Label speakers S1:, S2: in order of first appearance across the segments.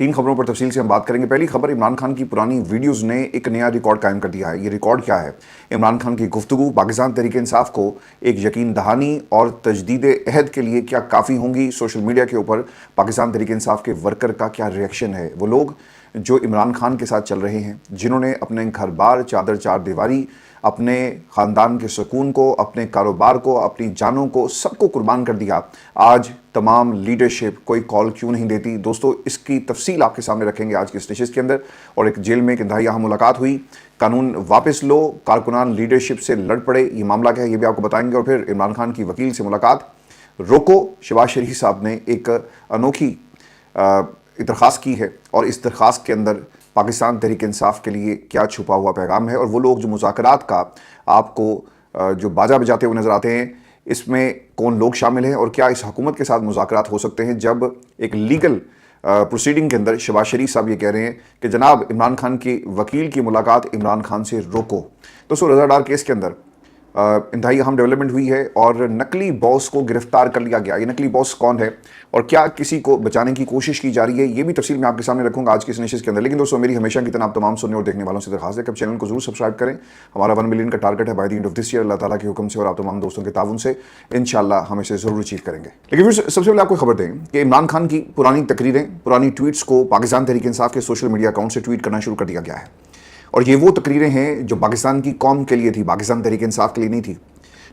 S1: तीन खबरों पर तफसील से हम बात करेंगे। पहली खबर, इमरान खान की पुरानी वीडियोज़ ने एक नया रिकॉर्ड कायम कर दिया है। ये रिकॉर्ड क्या है? इमरान खान की गुफ्तगू पाकिस्तान तहरीक इंसाफ को एक यकीन दहानी और तजदीद अहद के लिए क्या काफ़ी होंगी? सोशल मीडिया के ऊपर पाकिस्तान तहरीक इंसाफ के वर्कर का क्या रिएक्शन है? वो लोग जो इमरान खान के साथ चल रहे हैं, जिन्होंने अपने घर बार, चादर चार दीवारी, अपने ख़ानदान के सुकून को, अपने कारोबार को, अपनी जानों को, सबको कुर्बान कर दिया, आज तमाम लीडरशिप कोई कॉल क्यों नहीं देती? दोस्तों, इसकी तफसील आपके सामने रखेंगे आज की इस नशिस्त के अंदर। और एक जेल में एक इंतहाई अहम मुलाकात हुई, कानून वापस लो, कारकुनान लीडरशिप से लड़ पड़े, ये मामला क्या है ये भी आपको बताएंगे। और फिर इमरान खान की वकील से मुलाकात, रोको, शहबाज शरीफ साहब ने एक अनोखी दरख्वास्त की है और इस दरख्वास्त के अंदर पाकिस्तान तहरीक इंसाफ के लिए क्या छुपा हुआ पैगाम है, और वो लोग जो मुज़ाकरात का आपको जो बाजा बजाते हुए नज़र आते हैं, इसमें कौन लोग शामिल हैं और क्या इस हुकूमत के साथ मुज़ाकरात हो सकते हैं जब एक लीगल प्रोसीडिंग के अंदर शहबाज शरीफ साहब ये कह रहे हैं कि जनाब इमरान खान की वकील की मुलाकात इमरान खान से रोको। दोस्तों, रज़ादार केस के अंदर इंतहाई अहम डेवलपमेंट हुई है और नकली बॉस को गिरफ्तार कर लिया गया। ये नकली बॉस कौन है और क्या किसी को बचाने की कोशिश की जा रही है, ये भी तफसील मैं आपके सामने रखूंगा आज की इस नशिस्त के अंदर। लेकिन दोस्तों, मेरी हमेशा की तरह आप तमाम सुनने और देखने वालों से दरखास्त है कि चैनल को जरूर सब्सक्राइब करें। हमारा 1 मिलियन का टारगेट है by the end of this year, Allah ताला के हुक्म से और आप तमाम दोस्तों के ताउन से इंशाल्लाह हम इसे ज़रूर अचीव करेंगे। लेकिन फिर सबसे पहले आपको खबर दें कि इमरान खान की पुरानी तकरीरें, पुरानी ट्वीट्स को पाकिस्तान तहरीक इंसाफ के सोशल मीडिया अकाउंट से ट्वीट करना शुरू कर दिया गया है। और ये वो तकरीरें हैं जो पाकिस्तान की कौम के लिए थी, पाकिस्तान तहरीक इंसाफ के लिए नहीं थी।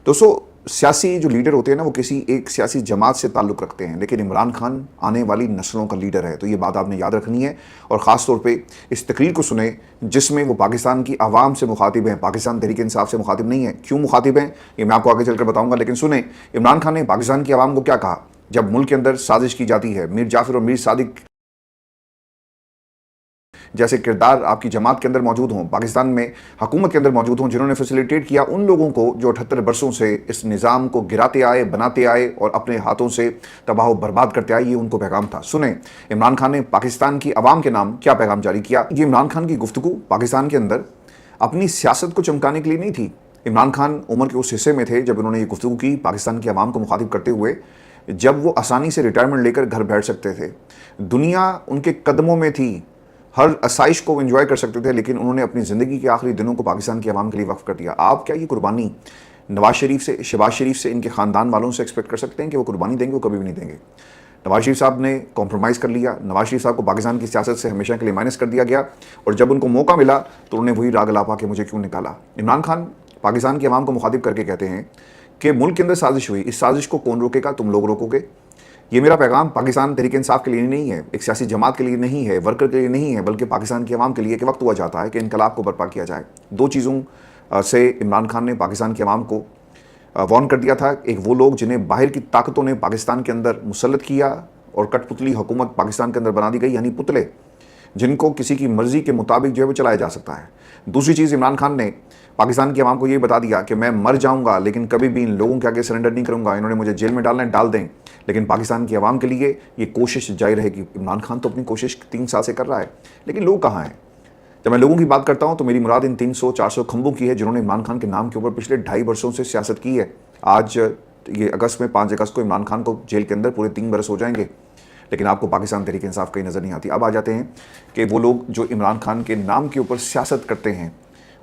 S1: दोस्तों, सियासी जो लीडर होते हैं ना, वो किसी एक सियासी जमात से ताल्लुक़ रखते हैं, लेकिन इमरान खान आने वाली नस्लों का लीडर है, तो ये बात आपने याद रखनी है। और ख़ास तौर पे इस तकरीर को सुने जिसमें वो पाकिस्तान की आवाम से मुखातिब हैं, पाकिस्तान तहरीक इंसाफ से मुखातिब नहीं है। क्यों मुखातिब हैं ये मैं आपको आगे चलकर बताऊंगा, लेकिन सुने इमरान खान ने पाकिस्तान की आवाम को क्या कहा जब मुल्क के अंदर साजिश की जाती है। मीर जाफर और मीर सादिक जैसे किरदार आपकी जमात के अंदर मौजूद हों, पाकिस्तान में हुकूमत के अंदर मौजूद हों, जिन्होंने फैसिलिटेट किया उन लोगों को जो 78 बरसों से इस निज़ाम को गिराते आए, बनाते आए और अपने हाथों से तबाह बर्बाद करते आए, ये उनको पैगाम था। सुने इमरान खान ने पाकिस्तान की आवाम के नाम क्या पैगाम जारी किया। ये इमरान खान की गुफ्तगू पाकिस्तान के अंदर अपनी सियासत को चमकाने के लिए नहीं थी। इमरान खान उम्र के उस हिस्से में थे जब उन्होंने ये गुफ्तगू की पाकिस्तान की आवाम को मुखातिब करते हुए, जब वो आसानी से रिटायरमेंट लेकर घर बैठ सकते थे, दुनिया उनके कदमों में थी, हर आसाइश को एंजॉय कर सकते थे, लेकिन उन्होंने अपनी ज़िंदगी के आखिरी दिनों को पाकिस्तान की आवाम के लिए वक्फ कर दिया। आप क्या ये कुर्बानी नवाज शरीफ से, शहबाज शरीफ से, इनके ख़ानदान वालों से एक्सपेक्ट कर सकते हैं कि वो कुर्बानी देंगे? वो कभी भी नहीं देंगे। नवाज शरीफ साहब ने कॉम्प्रोमाइज़ कर लिया। नवाज शरीफ साहब को पाकिस्तान की सियासत से हमेशा के लिए माइनस कर दिया गया और जब उनको मौका मिला तो उन्होंने वही राग लापा कि मुझे क्यों निकाला। इमरान खान पाकिस्तान की आवाम को मुखातिब करके कहते हैं कि मुल्क के अंदर साजिश हुई, इस साजिश को कौन रोकेगा? तुम लोग रोकोगे। ये मेरा पैगाम पाकिस्तान तहरीक इंसाफ के लिए नहीं है, एक सियासी जमात के लिए नहीं है, वर्कर के लिए नहीं है, बल्कि पाकिस्तान की आवाम के लिए कि वक्त हुआ जाता है कि इनकलाब को बर्पा किया जाए। दो चीज़ों से इमरान खान ने पाकिस्तान की आवाम को वार्न कर दिया था। एक वो लोग जिन्हें बाहर की ताकतों ने पाकिस्तान के अंदर मुसल्लत किया और कठपुतली हुकूमत पाकिस्तान के अंदर बना दी गई, यानी पुतले जिनको किसी की मर्ज़ी के मुताबिक जो है वो चलाया जा सकता है। दूसरी चीज़, इमरान खान ने पाकिस्तान की आवाम को ये बता दिया कि मैं मर जाऊंगा लेकिन कभी भी इन लोगों के आगे सरेंडर नहीं करूंगा। इन्होंने मुझे जेल में डालना है, डाल दें, लेकिन पाकिस्तान की आवाम के लिए ये कोशिश जारी रहेगी। इमरान खान तो अपनी कोशिश 3 साल से कर रहा है, लेकिन लोग कहाँ हैं? जब मैं लोगों की बात करता हूँ तो मेरी मुराद इन 300-400 खंभों की है जिन्होंने इमरान खान के नाम के ऊपर पिछले 2.5 वर्षों से सियासत की है। आज ये अगस्त में 5 अगस्त को इमरान खान को जेल के अंदर पूरे 3 बरस हो जाएंगे, लेकिन आपको पाकिस्तान तहरीक इंसाफ कहीं नज़र नहीं आती। अब आ जाते हैं कि वो लोग जो इमरान खान के नाम के ऊपर सियासत करते हैं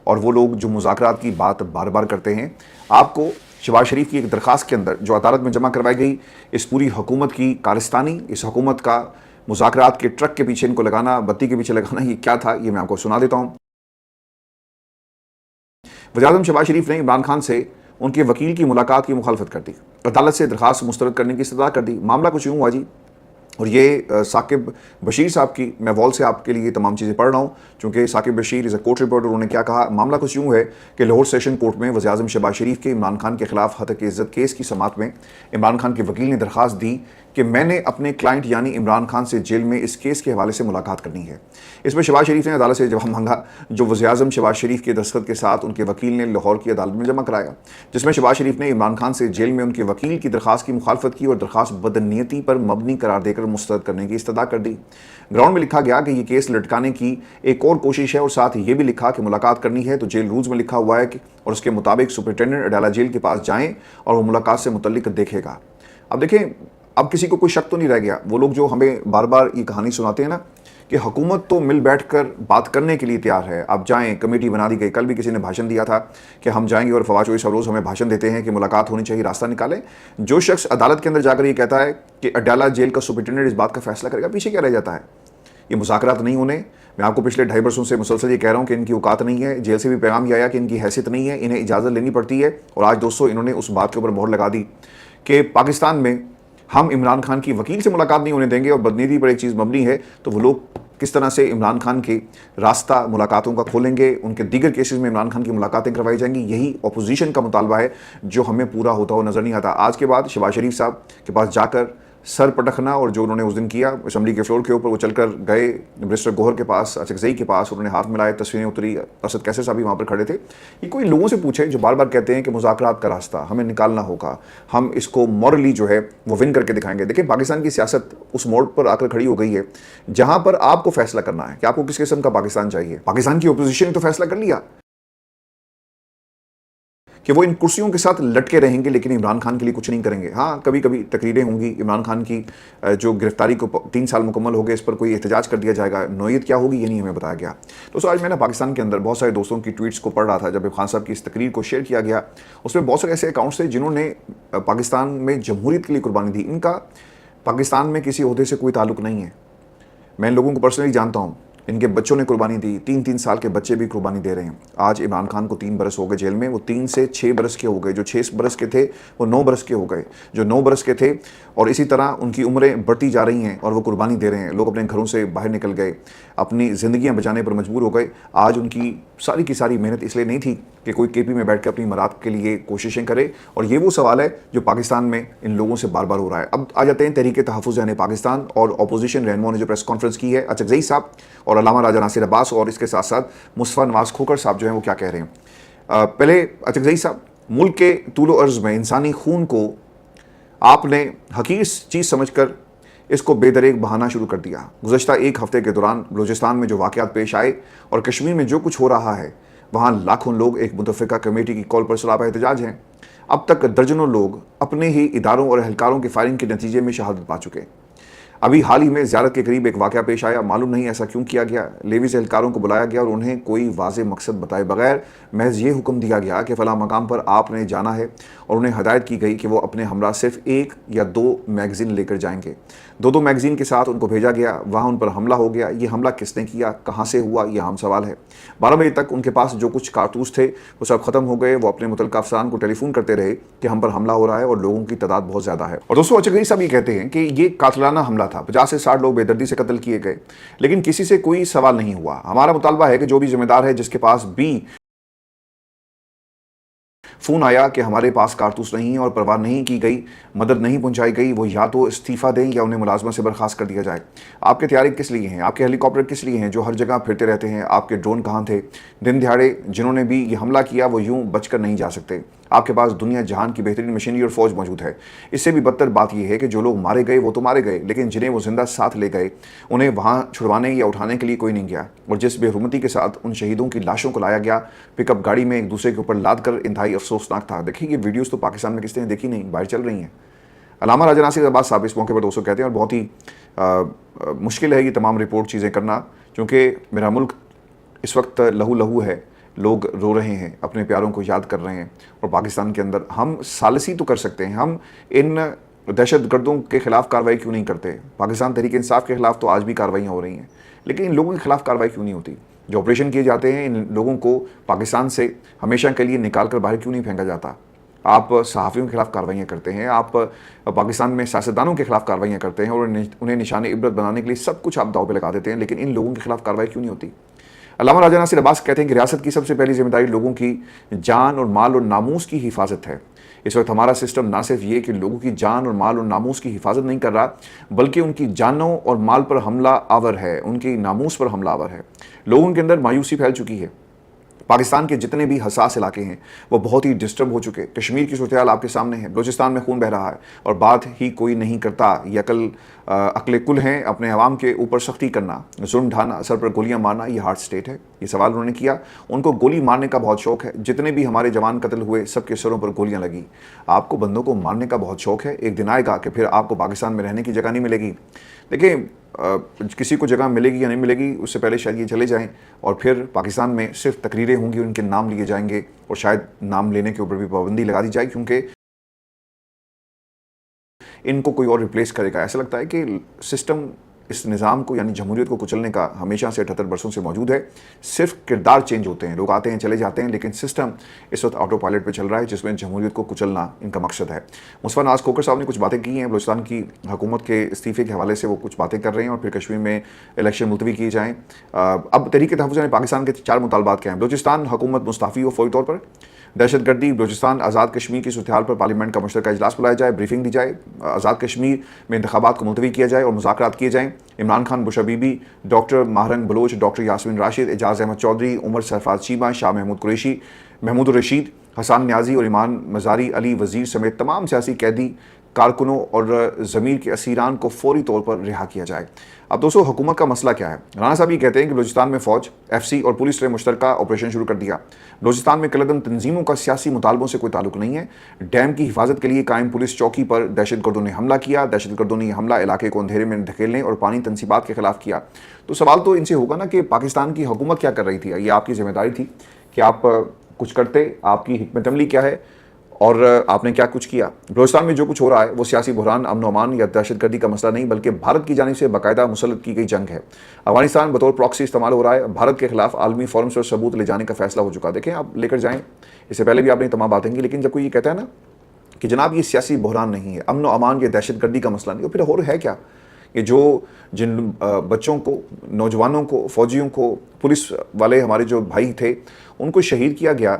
S1: और वो लोग जो मुज़ाकरात की बात बार बार करते हैं। आपको शहबाज शरीफ की एक दरख्वास्त के अंदर जो अदालत में जमा करवाई गई, इस पूरी हुकूमत की कारस्तानी, इस हुकूमत का मुज़ाकरात के ट्रक के पीछे इनको लगाना, बत्ती के पीछे लगाना, ये क्या था ये मैं आपको सुना देता हूँ। वज़ीर-ए-आज़म शहबाज शरीफ ने इमरान खान से उनके वकील की मुलाकात की मुखालफत कर दी, अदालत से दरख्वास्त मुस्तरद करने की इस्तदा कर दी। मामला कुछ यूँ हुआ जी, और ये साकिब बशीर साहब की, मैं वॉल से आपके लिए तमाम चीज़ें पढ़ रहा हूँ चूँकि Saqib Bashir is a court reporter. उन्होंने क्या कहा, मामला कुछ यूँ है कि लाहौर सेशन कोर्ट में वज़ीर-ए-आज़म शहबाज शरीफ के इमरान खान के खिलाफ हतक इज़्ज़त केस की समाअत में इमरान खान के वकील ने दरख्वास्त दी कि मैंने अपने क्लाइंट यानी इमरान खान से जेल में इस केस के हवाले से मुलाकात करनी है। इसमें शहबाज शरीफ ने अदालत से जवाब मांगा, जो वज़ीर-ए-आज़म शहबाज शरीफ के दस्तखत के साथ उनके वकील ने लाहौर की अदालत में जमा कराया, जिसमें शहबाज शरीफ ने इमरान खान से जेल में उनके वकील की दरख्वास्त की मुखालफत की और दरख्वास्त बदनीयती पर मबनी करार देकर मुस्तरद करने की इस्तदा कर दी। ग्राउंड में लिखा गया कि ये केस लटकाने की एक और कोशिश है और साथ ये भी लिखा कि मुलाकात करनी है तो जेल रूल्स में लिखा हुआ है कि और उसके मुताबिक सुपरिटेंडेंट अडाला जेल के पास जाएं और वो मुलाकात से मुतल्लिक देखेगा। अब देखें, अब किसी को कोई शक तो नहीं रह गया। वो लोग जो हमें बार बार ये कहानी सुनाते हैं ना کہ حکومت تو مل بیٹھ کر بات کرنے کے لیے تیار ہے. آپ جائیں, کمیٹی بنا دی گئی. کل بھی کسی نے بھاشن دیا تھا کہ ہم جائیں گے, اور فواد چوہدری روز ہمیں بھاشن دیتے ہیں کہ ملاقات ہونی چاہیے, راستہ نکالیں. جو شخص عدالت کے اندر جا کر یہ کہتا ہے کہ اڈیالہ جیل کا سپرنٹینڈنٹ اس بات کا فیصلہ کرے گا, پیچھے کیا رہ جاتا ہے؟ یہ مذاکرات نہیں ہونے. میں آپ کو پچھلے 2.5 برسوں سے مسلسل یہ کہہ رہا ہوں کہ ان کی اوقات نہیں ہے. جیل سے بھی پیغام یہ آیا کہ ان کی حیثیت نہیں ہے, انہیں اجازت لینی پڑتی ہے. اور آج دوستو انہوں نے اس بات کے اوپر مہر لگا دی کہ پاکستان میں ہم عمران خان کی وکیل سے ملاقات نہیں ہونے دیں گے. اور بدنیتی پر ایک چیز مبنی ہے, تو وہ لوگ کس طرح سے عمران خان کے راستہ ملاقاتوں کا کھولیں گے, ان کے دیگر کیسز میں عمران خان کی ملاقاتیں کروائی جائیں گی. یہی اپوزیشن کا مطالبہ ہے جو ہمیں پورا ہوتا ہوا نظر نہیں آتا. آج کے بعد شہباز شریف صاحب کے پاس جا کر سر پٹکنا, اور جو انہوں نے اس دن کیا اسمبلی کے فلور کے اوپر, وہ چل کر گئے برسٹر گوہر کے پاس, اچکزئی کے پاس, انہوں نے ہاتھ ملائے, تصویریں اتری, اسد کیسر صاحب بھی وہاں پر کھڑے تھے. یہ کوئی لوگوں سے پوچھے جو بار بار کہتے ہیں کہ مذاکرات کا راستہ ہمیں نکالنا ہوگا, ہم اس کو مورلی جو ہے وہ ون کر کے دکھائیں گے. دیکھیں پاکستان کی سیاست اس موڑ پر آ کر کھڑی ہو گئی ہے جہاں پر آپ کو فیصلہ کرنا ہے کہ آپ کو کس قسم کا پاکستان چاہیے. پاکستان کی اپوزیشن نے تو فیصلہ کر لیا کہ وہ ان کرسیوں کے ساتھ لٹکے رہیں گے لیکن عمران خان کے لیے کچھ نہیں کریں گے. ہاں کبھی کبھی تقریریں ہوں گی, عمران خان کی جو گرفتاری کو 3 سال مکمل ہو گئے اس پر کوئی احتجاج کر دیا جائے گا. نوعیت کیا ہوگی یہ نہیں ہمیں بتایا گیا. دوستو آج میں نے پاکستان کے اندر بہت سارے دوستوں کی ٹویٹس کو پڑھ رہا تھا. جب خان صاحب کی اس تقریر کو شیئر کیا گیا, اس میں بہت سارے ایسے اکاؤنٹس تھے جنہوں نے پاکستان میں جمہوریت کے لیے قربانی دی. ان کا پاکستان میں کسی عہدے سے کوئی تعلق نہیں ہے. میں ان لوگوں کو پرسنلی جانتا ہوں, ان کے بچوں نے قربانی دی, 3 سال کے بچے بھی قربانی دے رہے ہیں. آج عمران خان کو 3 برس ہو گئے جیل میں, وہ 3 سے 6 برس کے ہو گئے. جو 6 برس کے تھے وہ 9 برس کے ہو گئے, جو 9 برس کے تھے, اور اسی طرح ان کی عمریں بڑھتی جا رہی ہیں اور وہ قربانی دے رہے ہیں. لوگ اپنے گھروں سے باہر نکل گئے, اپنی زندگیاں بچانے پر مجبور ہو گئے. آج ان کی ساری کی ساری محنت اس لیے نہیں تھی کہ کوئی کے پی میں بیٹھ کے اپنی مراد کے لیے کوششیں کرے. اور یہ وہ سوال ہے جو پاکستان میں ان لوگوں سے بار بار ہو رہا ہے. اب آ جاتے ہیں تحریک تحفظ یعنی پاکستان اور اپوزیشن رہنماؤں نے جو پریس کانفرنس کی ہے. اچکزئی صاحب اور علامہ راجہ ناصر عباس اور اس کے ساتھ ساتھ مصطفیٰ نواز کھوکھر صاحب جو ہیں وہ کیا کہہ رہے ہیں. پہلے اچکزئی صاحب, ملک کے طول و عرض میں انسانی خون کو آپ نے حقیر چیز سمجھ کر اس کو بے دریغ بہانا شروع کر دیا. گزشتہ 1 ہفتے کے دوران بلوچستان میں جو واقعات پیش آئے اور کشمیر میں جو کچھ ہو رہا ہے, وہاں لاکھوں لوگ ایک متفقہ کمیٹی کی کال پر سراپا احتجاج ہیں. اب تک درجنوں لوگ اپنے ہی اداروں اور اہلکاروں کی فائرنگ کے نتیجے میں شہادت پا چکے. ابھی حال ہی میں زیارت کے قریب ایک واقعہ پیش آیا, معلوم نہیں ایسا کیوں کیا گیا. لیویز اہلکاروں کو بلایا گیا اور انہیں کوئی واضح مقصد بتائے بغیر محض یہ حکم دیا گیا کہ فلاں مقام پر آپ نے جانا ہے, اور انہیں ہدایت کی گئی کہ وہ اپنے ہمراہ صرف 1 یا 2 میگزین لے کر جائیں گے. 2 میگزین کے ساتھ ان کو بھیجا گیا. وہاں ان پر حملہ ہو گیا. یہ حملہ کس نے کیا, کہاں سے ہوا, یہ اہم سوال ہے. 12 بجے تک ان کے پاس جو کچھ کارتوس تھے وہ سب ختم ہو گئے. وہ اپنے متعلقہ افسران کو ٹیلی فون کرتے رہے کہ ہم پر حملہ ہو رہا ہے اور لوگوں کی تعداد بہت زیادہ ہے. اور دوستو اچکزئی صاحب یہ کہتے ہیں کہ یہ قاتلانہ حملہ تھا, 50 سے 60 لوگ بے دردی سے قتل کیے گئے, لیکن کسی سے کوئی سوال نہیں ہوا. ہمارا مطالبہ ہے کہ جو بھی ذمہ دار ہے, جس کے پاس بھی فون آیا کہ ہمارے پاس کارتوس نہیں اور پرواہ نہیں کی گئی, مدد نہیں پہنچائی گئی, وہ یا تو استعفیٰ دیں یا انہیں ملازمت سے برخاست کر دیا جائے. آپ کے طیارے کس لیے ہیں, آپ کے ہیلی کاپٹر کس لیے ہیں جو ہر جگہ پھرتے رہتے ہیں, آپ کے ڈرون کہاں تھے. دن دہاڑے جنہوں نے بھی یہ حملہ کیا وہ یوں بچ کر نہیں جا سکتے. آپ کے پاس دنیا جہان کی بہترین مشینری اور فوج موجود ہے. اس سے بھی بدتر بات یہ ہے کہ جو لوگ مارے گئے وہ تو مارے گئے, لیکن جنہیں وہ زندہ ساتھ لے گئے انہیں وہاں چھڑوانے یا اٹھانے کے لیے کوئی نہیں گیا. اور جس بے حرمتی کے ساتھ ان شہیدوں کی لاشوں کو لایا گیا پک اپ گاڑی میں ایک دوسرے کے اوپر لاد کر, انتہائی افسوسناک تھا. دیکھیں یہ ویڈیوز تو پاکستان میں کسی نے دیکھی نہیں, باہر چل رہی ہیں. علامہ راجہ ناصر عباس صاحب اس موقع پر دوستوں کہتے ہیں, اور بہت ہی مشکل ہے یہ تمام رپورٹ چیزیں کرنا, کیونکہ میرا ملک اس وقت لہو لہو ہے. لوگ رو رہے ہیں, اپنے پیاروں کو یاد کر رہے ہیں. اور پاکستان کے اندر ہم ثالثی تو کر سکتے ہیں, ہم ان دہشت گردوں کے خلاف کارروائی کیوں نہیں کرتے. پاکستان تحریک انصاف کے خلاف تو آج بھی کارروائیاں ہو رہی ہیں, لیکن ان لوگوں کے خلاف کارروائی کیوں نہیں ہوتی. جو آپریشن کیے جاتے ہیں ان لوگوں کو پاکستان سے ہمیشہ کے لیے نکال کر باہر کیوں نہیں پھینکا جاتا. آپ صحافیوں کے خلاف کارروائیاں کرتے ہیں, آپ پاکستان میں سیاستدانوں کے خلاف کارروائیاں کرتے ہیں اور انہیں نشان عبرت بنانے کے لیے سب کچھ آپ داؤ پہ لگا دیتے ہیں, لیکن ان لوگوں کے خلاف کارروائی کیوں نہیں ہوتی. علامہ راجہ ناصر عباس کہتے ہیں کہ ریاست کی سب سے پہلی ذمہ داری لوگوں کی جان اور مال اور ناموس کی حفاظت ہے. اس وقت ہمارا سسٹم نہ صرف یہ کہ لوگوں کی جان اور مال اور ناموس کی حفاظت نہیں کر رہا, بلکہ ان کی جانوں اور مال پر حملہ آور ہے, ان کی ناموس پر حملہ آور ہے. لوگوں کے اندر مایوسی پھیل چکی ہے. پاکستان کے جتنے بھی حساس علاقے ہیں وہ بہت ہی ڈسٹرب ہو چکے. کشمیر کی صورتحال آپ کے سامنے ہے, بلوچستان میں خون بہہ رہا ہے اور بات ہی کوئی نہیں کرتا. یہ عقل کل ہیں اپنے عوام کے اوپر سختی کرنا, ظلم ڈھانا, سر پر گولیاں مارنا, یہ ہارڈ سٹیٹ ہے. یہ سوال انہوں نے کیا. ان کو گولی مارنے کا بہت شوق ہے. جتنے بھی ہمارے جوان قتل ہوئے سب کے سروں پر گولیاں لگی. آپ کو بندوں کو مارنے کا بہت شوق ہے. ایک دن آئے گا کہ پھر آپ کو پاکستان میں رہنے کی جگہ نہیں ملے گی. دیکھیں کسی کو جگہ ملے گی یا نہیں ملے گی اس سے پہلے شاید یہ چلے جائیں، اور پھر پاکستان میں صرف تقریریں ہوں گی، ان کے نام لیے جائیں گے، اور شاید نام لینے کے اوپر بھی پابندی لگا دی جائے، کیونکہ ان کو کوئی اور ریپلیس کرے گا۔ ایسا لگتا ہے کہ سسٹم اس نظام کو یعنی جمہوریت کو کچلنے کا ہمیشہ سے 78 برسوں سے موجود ہے، صرف کردار چینج ہوتے ہیں، لوگ آتے ہیں چلے جاتے ہیں، لیکن سسٹم اس وقت آٹو پائلٹ پہ چل رہا ہے جس میں جمہوریت کو کچلنا ان کا مقصد ہے۔ مصطفیٰ ناز کھوکھر صاحب نے کچھ باتیں کی ہیں بلوچستان کی حکومت کے استعفے کے حوالے سے، وہ کچھ باتیں کر رہے ہیں، اور پھر کشمیر میں الیکشن ملتوی کیے جائیں۔ اب تحریک تحفظ پاکستان کے 4 مطالبات کیا ہیں؟ بلوچستان حکومت مستعفی ہو فوری طور پر، دہشت گردی، بلوچستان آزاد کشمیر کی صورتحال پر پارلیمنٹ کا مشترکہ اجلاس بلایا جائے، بریفنگ دی جائے، آزاد کشمیر میں انتخابات کو ملتوی کیا جائے اور مذاکرات کیے جائیں۔ Imran Khan, Bushra Bibi, doctor Mahrang Baloch, doctor Yasmin Rashid, Ijaz Ahmad Chaudhry, Umar Sarfraz Cheema, Shah Mehmood Qureshi, Mehmood ur Rasheed, Hassaan Niazi اور ایمان مزاری، علی وزیر سمیت تمام سیاسی قیدی، کارکنوں اور ضمیر کے اسیران کو فوری طور پر رہا کیا جائے۔ اب دوستو حکومت کا مسئلہ کیا ہے؟ رانا صاحب یہ کہتے ہیں کہ بلوچستان میں فوج، ایف سی اور پولیس نے مشترکہ آپریشن شروع کر دیا۔ بلوچستان میں کلدم تنظیموں کا سیاسی مطالبوں سے کوئی تعلق نہیں ہے۔ ڈیم کی حفاظت کے لیے قائم پولیس چوکی پر دہشت گردوں نے حملہ کیا۔ دہشت گردوں نے یہ حملہ علاقے کو اندھیرے میں دھکیلنے اور پانی تنصیبات کے خلاف کیا۔ تو سوال تو ان سے ہوگا نا کہ پاکستان کی حکومت کیا کر رہی تھی؟ یہ آپ کی ذمہ داری تھی کہ آپ کچھ کرتے، آپ کی حکمت عملی کیا ہے اور آپ نے کیا کچھ کیا؟ بلوچستان میں جو کچھ ہو رہا ہے وہ سیاسی بحران، امن و امان یا دہشت گردی کا مسئلہ نہیں، بلکہ بھارت کی جانب سے باقاعدہ مسلط کی گئی جنگ ہے۔ افغانستان بطور پراکسی استعمال ہو رہا ہے۔ بھارت کے خلاف عالمی فورمز پر ثبوت لے جانے کا فیصلہ ہو چکا۔ دیکھیں آپ لے کر جائیں، اس سے پہلے بھی آپ نے تمام باتیں کی، لیکن جب کوئی یہ کہتا ہے نا کہ جناب یہ سیاسی بحران نہیں ہے، امن و امان یا دہشت گردی کا مسئلہ نہیں، اور پھر اور ہے کیا؟ کہ جو جن بچوں کو، نوجوانوں کو، فوجیوں کو، پولیس والے ہمارے جو بھائی تھے ان کو شہید کیا گیا،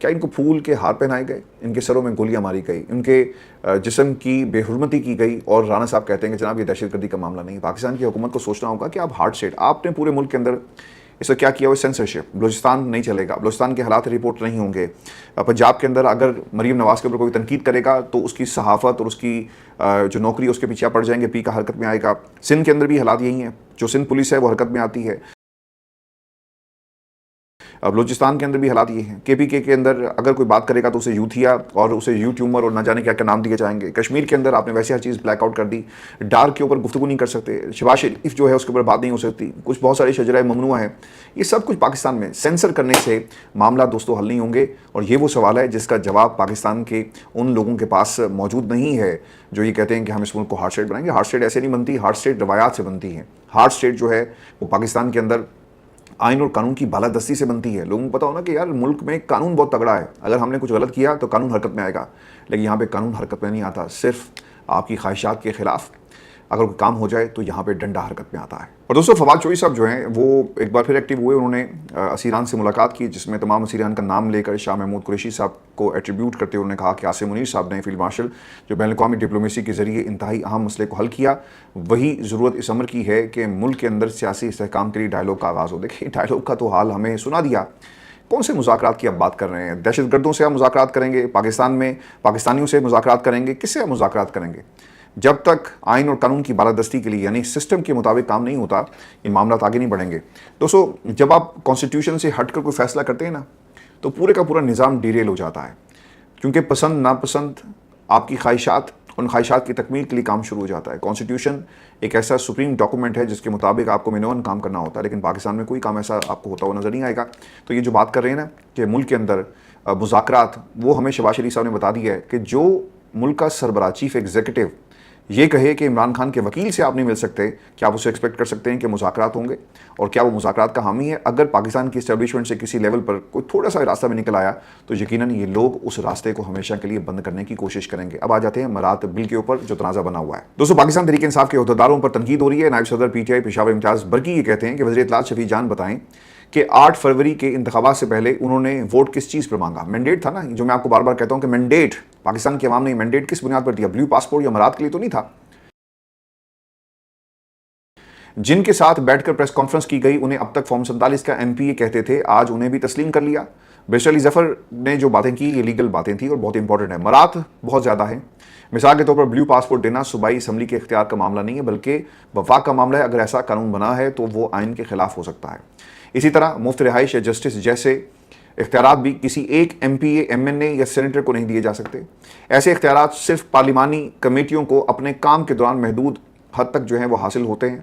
S1: کیا ان کو پھول کے ہار پہنائے گئے؟ ان کے سروں میں گولیاں ماری گئی، ان کے جسم کی بے حرمتی کی گئی، اور رانا صاحب کہتے ہیں کہ جناب یہ دہشت گردی کا معاملہ نہیں ہے۔ پاکستان کی حکومت کو سوچنا ہوگا کہ آپ ہارڈ اسٹیٹ، آپ نے پورے ملک کے اندر اس سے کیا کیا ہوا؟ سینسرشپ۔ بلوچستان نہیں چلے گا، بلوچستان کے حالات رپورٹ نہیں ہوں گے۔ پنجاب کے اندر اگر مریم نواز کے اوپر کوئی تنقید کرے گا تو اس کی صحافت اور اس کی جو نوکری اس کے پیچھے پڑ جائیں گے، پی کا حرکت میں آئے گا۔ سندھ کے اندر بھی حالات یہی ہیں، جو سندھ پولیس ہے وہ حرکت میں آتی ہے۔ بلوچستان کے اندر بھی حالات یہ ہیں۔ کے پی کے اندر اگر کوئی بات کرے گا تو اسے یوتھیا اور اسے یوٹیوبر اور نہ جانے کیا کیا نام دیے جائیں گے۔ کشمیر کے اندر آپ نے ویسے ہر چیز بلیک آؤٹ کر دی، ڈار کے اوپر گفتگو نہیں کر سکتے، شہباز شریف جو ہے اس کے اوپر بات نہیں ہو سکتی، کچھ بہت سارے شجرہ ممنوع ہیں۔ یہ سب کچھ پاکستان میں سینسر کرنے سے معاملہ دوستو حل نہیں ہوں گے، اور یہ وہ سوال ہے جس کا جواب پاکستان کے ان لوگوں کے پاس موجود نہیں ہے جو یہ کہتے ہیں کہ ہم اس ملک کو ہارڈ اسٹیٹ بنائیں گے۔ ہارڈ اسٹیٹ ایسے نہیں بنتی، ہارڈ اسٹیٹ روایات سے بنتی ہے۔ ہارڈ اسٹیٹ جو ہے وہ پاکستان کے اندر آئین اور قانون کی بالادستی سے بنتی ہے۔ لوگوں کو پتا ہونا کہ یار ملک میں قانون بہت تگڑا ہے، اگر ہم نے کچھ غلط کیا تو قانون حرکت میں آئے گا، لیکن یہاں پہ قانون حرکت میں نہیں آتا، صرف آپ کی خواہشات کے خلاف اگر کوئی کام ہو جائے تو یہاں پہ ڈنڈا حرکت میں آتا ہے۔ اور دوستو فواد چوہدری صاحب جو ہیں وہ ایک بار پھر ایکٹیو ہوئے، انہوں نے اسیران سے ملاقات کی، جس میں تمام اسیران کا نام لے کر شاہ محمود قریشی صاحب کو ایٹریبیوٹ کرتے ہوئے انہوں نے کہا کہ عاصم منیر صاحب نے فیلڈ مارشل جو بین الاقوامی ڈپلومیسی کے ذریعے انتہائی اہم مسئلے کو حل کیا، وہی ضرورت اس امر کی ہے کہ ملک کے اندر سیاسی استحکام کے لیے ڈائیلاگ کا آغاز ہو۔ دیکھیں ڈائیلاگ کا تو حال ہمیں سنا دیا، کون سے مذاکرات کی آپ بات کر رہے ہیں؟ دہشت گردوں سے آپ مذاکرات کریں گے؟ پاکستان میں پاکستانیوں سے مذاکرات کریں گے؟ کس سے آپ مذاکرات کریں گے؟ جب تک آئین اور قانون کی بالادستی کے لیے یعنی سسٹم کے مطابق کام نہیں ہوتا، یہ معاملات آگے نہیں بڑھیں گے۔ دوستو جب آپ کانسٹیٹیوشن سے ہٹ کر کوئی فیصلہ کرتے ہیں نا تو پورے کا پورا نظام ڈیریل ہو جاتا ہے، کیونکہ پسند ناپسند آپ کی خواہشات، ان خواہشات کی تکمیل کے لیے کام شروع ہو جاتا ہے۔ کانسٹیٹیوشن ایک ایسا سپریم ڈاکومنٹ ہے جس کے مطابق آپ کو مینون کام کرنا ہوتا ہے، لیکن پاکستان میں کوئی کام ایسا آپ کو ہوتا ہوا نظر نہیں آئے گا۔ تو یہ جو بات کر رہے ہیں نا کہ ملک کے اندر مذاکرات، وہ ہمیں شہباز شریف صاحب نے بتا دیا ہے کہ جو ملک کا سربراہ چیف ایگزیکٹو یہ کہے کہ عمران خان کے وکیل سے آپ نہیں مل سکتے، کیا آپ اسے ایکسپیکٹ کر سکتے ہیں کہ مذاکرات ہوں گے؟ اور کیا وہ مذاکرات کا حامی ہے؟ اگر پاکستان کی اسٹیبلشمنٹ سے کسی لیول پر کوئی تھوڑا سا راستہ بھی نکل آیا تو یقیناً یہ لوگ اس راستے کو ہمیشہ کے لیے بند کرنے کی کوشش کریں گے۔ اب آ جاتے ہیں مرات بل کے اوپر جو تنازع بنا ہوا ہے۔ دوستو پاکستان تحریک انصاف کے عہدیداروں پر تنقید ہو رہی ہے۔ نائب صدر پی ٹی آئی پشاور امتیاز برقی یہ کہتے ہیں کہ وزیر اطلاعات شفیع جان بتائیں کہ 8 فروری کے انتخابات سے پہلے انہوں نے ووٹ کس چیز پر مانگا؟ مینڈیٹ تھا نا، جو میں آپ کو بار بار کہتا ہوں کہ مینڈیٹ پاکستان کے عوام نے مینڈیٹ کس بنیاد پر دیا؟ بلیو پاسپورٹ یا مراد کے لیے تو نہیں تھا۔ جن کے ساتھ بیٹھ کر پریس کانفرنس کی گئی انہیں اب تک فارم 47 کا ایم پی اے کہتے تھے، آج انہیں بھی تسلیم کر لیا۔ بیشر علی ظفر نے جو باتیں کی یہ لیگل باتیں تھیں اور بہت امپورٹنٹ ہیں۔ مرات بہت زیادہ ہیں، مثال کے طور پر بلیو پاسپورٹ دینا صوبائی اسمبلی کے اختیار کا معاملہ نہیں ہے بلکہ وفاق کا معاملہ ہے۔ اگر ایسا قانون بنا ہے تو وہ آئین کے خلاف ہو سکتا ہے۔ اسی طرح مفت رہائش یا جسٹس جیسے اختیارات بھی کسی ایک ایم پی اے، ایم این اے یا سینیٹر کو نہیں دیے جا سکتے۔ ایسے اختیارات صرف پارلیمانی کمیٹیوں کو اپنے کام کے دوران محدود حد تک جو ہیں وہ حاصل ہوتے ہیں۔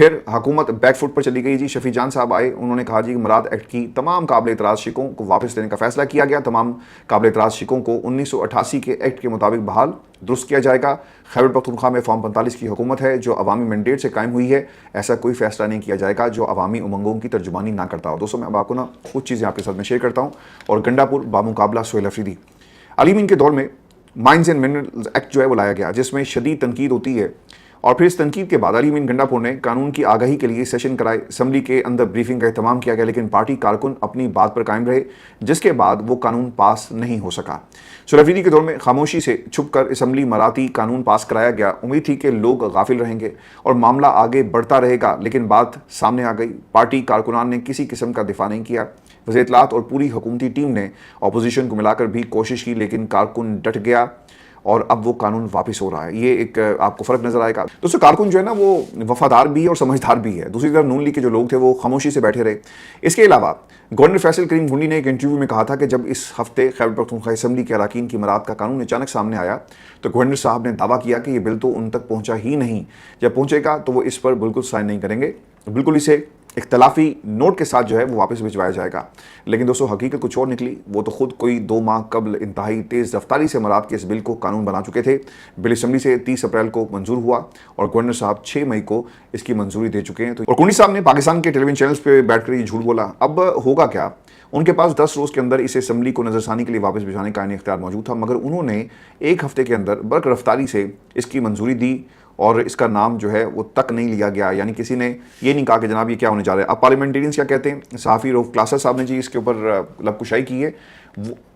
S1: फिर हुकूमत बैक फुट पर चली गई जी। शफी जान साहब आए, उन्होंने कहा जी मराद एक्ट की तमाम काबिल एतराज़ शिकों को वापस लेने का फैसला किया गया। तमाम काबिल एतराज़ शिकों को 1988 के एक्ट के मुताबिक बहाल दुरुस्त किया जाएगा। खैबर पख्तूनख्वा में फॉर्म 45 की हुकूमत है जो अवामी मैंडेट से कायम हुई है। ऐसा कोई फैसला नहीं किया जाएगा जो अवामी उमंगों की तर्जुमानी ना करता हो। दोस्तों मैं अब आपको ना कुछ चीज़ें आपके साथ में शेयर करता हूँ। और गंडापुर बामुकाबला सोहेल अफरीदी, अली मीन के दौर में माइंस एंड मिनरल्स एक्ट जो है वो लाया गया, जिसमें शदीद तनकीद होती है। और फिर इस तनकीद के बाद अली मीन गंडापुर ने कानून की आगाही के लिए सेशन कराए। असम्बली के अंदर ब्रीफिंग का एहतमाम किया गया, लेकिन पार्टी कारकुन अपनी बात पर कायम रहे, जिसके बाद वो कानून पास नहीं हो सका। सोहेल अफरीदी के दौर में खामोशी से छुपकर असम्बली मराती कानून पास कराया गया। उम्मीद थी कि लोग गाफिल रहेंगे और मामला आगे बढ़ता रहेगा, लेकिन बात सामने आ गई। पार्टी कारकुनान ने किसी किस्म का दिफा नहीं किया। वज़ीर इत्तलात और पूरी हुकूमती टीम ने अपोजिशन को मिलाकर भी कोशिश की, लेकिन कारकुन डट गया और अब वो कानून वापस हो रहा है। ये एक आपको फ़र्क नज़र आएगा। दोस्तों कारकुन जो है ना वो वफादार भी है और समझदार भी है। दूसरी तरफ नून लीग के जो लोग थे वो खामोशी से बैठे रहे। इसके अलावा गवर्नर फैसल करीम गुंडी ने एक इंटरव्यू में कहा था कि जब इस हफ्ते खैबर पख्तूनख्वा असम्बली के अरकान की मराद का कानून अचानक सामने आया तो गवर्नर साहब ने दावा किया कि ये बिल तो उन तक पहुँचा ही नहीं, जब पहुँचेगा तो वो इस पर बिल्कुल साइन नहीं करेंगे, बिल्कुल इसे इख्तलाफी नोट के साथ जो है वो वापस भिजवाया जाएगा। लेकिन दोस्तों हकीकत कुछ और निकली। वो तो खुद कोई 2 माह कबल इंतहाई तेज़ रफ्तारी से मराद के इस बिल को कानून बना चुके थे। बिल असम्बली से 30 अप्रैल को मंजूर हुआ और गवर्नर साहब 6 मई को इसकी मंजूरी दे चुके हैं। और कुंडी साहब ने पाकिस्तान के टेलीविजन चैनल्स पर बैठकर ये झूठ बोला। अब होगा क्या? उनके पास 10 रोज़ के अंदर इसे असम्बली को नज़रसानी के लिए वापस भिजवाने का इख्तियार मौजूद था, मगर उन्होंने 1 हफ्ते के अंदर बर्क रफ्तारी से इसकी मंजूरी दी और इसका नाम जो है वो तक नहीं लिया गया। यानी किसी ने ये नहीं कहा कि जनाब ये क्या होने जा रहा है। अब पार्लियामेंटेरियंस क्या कहते हैं? सहाफ़ी रऊफ़ क्लासर साहब ने जी इसके ऊपर लबकुशाई की है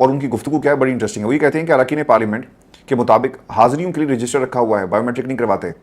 S1: और उनकी गुफ्तगू क्या है, बड़ी इंटरेस्टिंग है। वो ये कहते हैं कि अरकान पार्लियामेंट के मुताबिक हाज़िरियों के लिए रजिस्टर रखा हुआ है, बायोमेट्रिक नहीं करवाते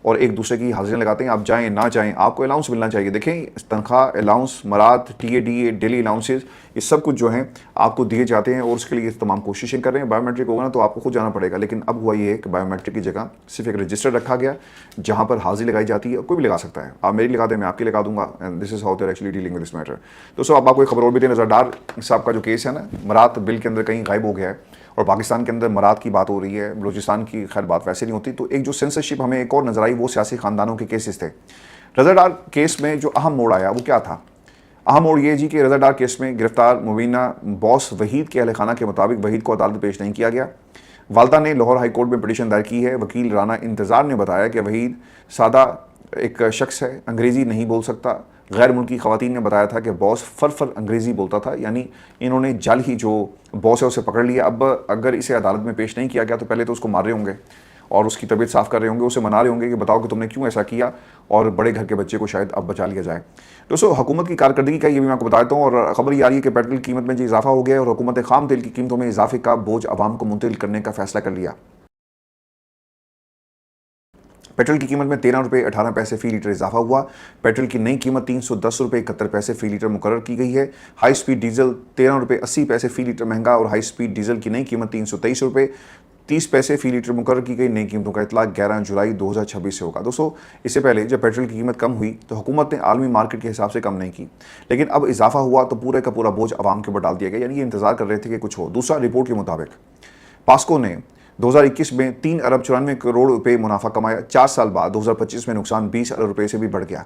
S1: और एक दूसरे की हाजिरियाँ लगाते हैं। आप जाएँ ना जाएँ आपको अलाउंस मिलना चाहिए। देखें तनख्वाह, अलाउंस, मराद, TADA, डेली अलाउंसेस, ये सब कुछ जो हैं आपको दिए जाते हैं और उसके लिए तमाम कोशिशें कर रहे हैं। बायोमेट्रिक होगा ना तो आपको खुद जाना पड़ेगा, लेकिन अब हुआ ये है कि बायोमेट्रिक की जगह सिर्फ एक रजिस्टर रखा गया जहाँ पर हाजिरी लगाई जाती है। कोई भी लगा सकता है, आप मेरी लगा दें, मैं आपकी लगा दूंगा। And this is how they are actually dealing with this matter. दोस्तों अब आपको एक खबर और भी दें। नज़रदार साहब का जो केस है ना, मरात बिल के अंदर कहीं गायब हो गया है और पाकिस्तान के अंदर मरात की बात हो रही है, बलूचिस्तान की खैर बात वैसे नहीं होती। तो एक जो सेंसरशिप हमें एक और नजर आई वो सियासी खानदानों के केसेस थे। रज़ा डार केस में जो अहम मोड़ आया वो क्या था? अहम मोड़ ये जी कि रज़ा डार केस में गिरफ्तार मुबीना बॉस वहीद के अहल खाना के मुताबिक वहीद को अदालत पेश नहीं किया गया। वालदा ने लाहौर हाई कोर्ट में पिटीशन दायर की है। वकील राना इंतज़ार ने बताया कि वहीद सादा एक शख्स है, अंग्रेज़ी नहीं बोल सकता। गैर मुल्की ख़वातीन ने बताया था कि बॉस फर अंग्रेज़ी बोलता था, यानी इन्होंने जल ही जो बॉस है उसे पकड़ लिया। अब अगर इसे अदालत में पेश नहीं किया गया तो पहले तो उसको मार रहे होंगे और उसकी तबीयत साफ़ कर रहे होंगे, उसे मना रहे होंगे कि बताओ कि तुमने क्यों ऐसा किया, और बड़े घर के बच्चे को शायद अब बचा लिया जाए। दोस्तों हुकूमत की कारकर्दगी का ये भी मैं आपको बताता हूँ। और ख़बर ये आ रही है कि पेट्रोल की कीमत में जी इजाफा हो गया और हुकूमत ने खाम तेल की कीमतों में इजाफे का बोझ आवाम को मुंतकिल करने का फैसला कर लिया। पेट्रोल की कीमत में 13 रुपये 18 पैसे फ़ी लीटर इजाफा हुआ। पेट्रोल की नई कीमत 310 रुपये 71 पैसे फ़ी लीटर मुकर्रर की गई है। हाई स्पीड डीजल 13 रुपये 80 पैसे फ़ी लीटर महंगा और हाई स्पीड डीजल की नई कीमत 323 रुपये 30 पैसे फ़ी लीटर मुकर्रर की गई। नई कीमतों का इतलाक 11 जुलाई 2026 से होगा। दोस्तों इससे पहले जब पेट्रोल की कीमत कम हुई तो हुकूमत ने आलमी मार्केट के हिसाब से कम नहीं की, लेकिन अब इजाफा हुआ तो पूरे का पूरा बोझ आवाम के ऊपर डाल दिया गया। यानी ये इंतजार कर रहे थे कि कुछ हो। दूसरा, रिपोर्ट के मुताबिक पास्को ने 2021 में 3 अरब 94 करोड़ रुपए मुनाफा कमाया। 4 साल बाद 2025 में नुकसान 20 अरब रुपए से भी बढ़ गया।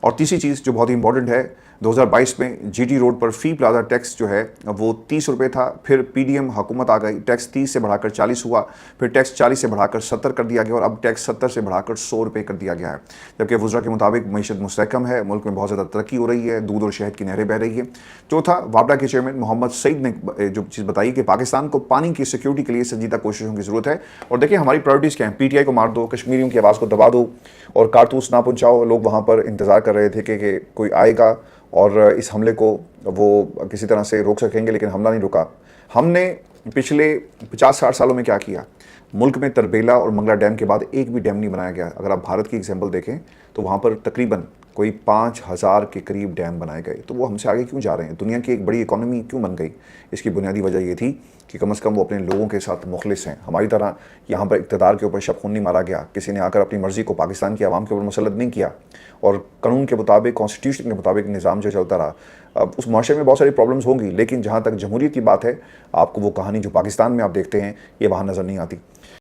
S1: और तीसरी चीज़ जो बहुत ही इंपॉर्टेंट है, 2022 में GT रोड पर फ़ी प्लाजा टैक्स जो है वो 30 रुपये था। फिर PDM हुकूमत आ गई, टैक्स 30 से बढ़ाकर 40 हुआ, फिर टैक्स 40 से बढ़ाकर 70 कर दिया गया और अब टैक्स 70 से बढ़ाकर 100 रुपये कर दिया गया है। जबकि वज़रा के मुताबिक मईशत मुस्तहकम है, मुल्क में बहुत ज़्यादा तरक्की हो रही है, दूध और शहद की नहरें बह रही है। चौथा, वापडा के चेयरमैन मोहम्मद सईद ने जो चीज़ बताई कि पाकिस्तान को पानी की सिक्योरिटी के लिए संजीदा कोशिशों की ज़रूरत है। और देखिए हमारी प्रायोरिटीज़ क्या हैं? PTI को मार दो, कश्मीरियों की आवाज़ को दबा दो और कारतूस ना पहुँचाओ। लोग वहाँ पर इंतज़ार कर रहे थे कि कोई आएगा और इस हमले को वो किसी तरह से रोक सकेंगे, लेकिन हमला नहीं रुका। हमने पिछले 50-60 सालों में क्या किया? मुल्क में तरबेला और मंगला डैम के बाद एक भी डैम नहीं बनाया गया। अगर आप भारत की एग्जांपल देखें तो वहाँ पर तकरीबन कोई 5000 के करीब डैम बनाए गए। तो वो हमसे आगे क्यों जा रहे हैं? दुनिया की एक बड़ी इकोनॉमी क्यों बन गई? इसकी बुनियादी वजह ये थी कि कम से कम वो अपने लोगों के साथ मुखलिस हैं। हमारी तरह यहाँ पर इक़्तिदार के ऊपर शब खून नहीं मारा गया, किसी ने आकर अपनी मर्ज़ी को पाकिस्तान की आवाम के ऊपर मुसल्लत नहीं किया और कानून के मुताबिक, कॉन्स्टिट्यूशन के मुताबिक निज़ाम जो चलता रहा। अब उस माशरे में बहुत सारी प्रॉब्लम्स होंगी, लेकिन जहाँ तक जमहूरियत की बात है, आपको वो कहानी जो पाकिस्तान में आप देखते हैं ये वहाँ नज़र नहीं आती।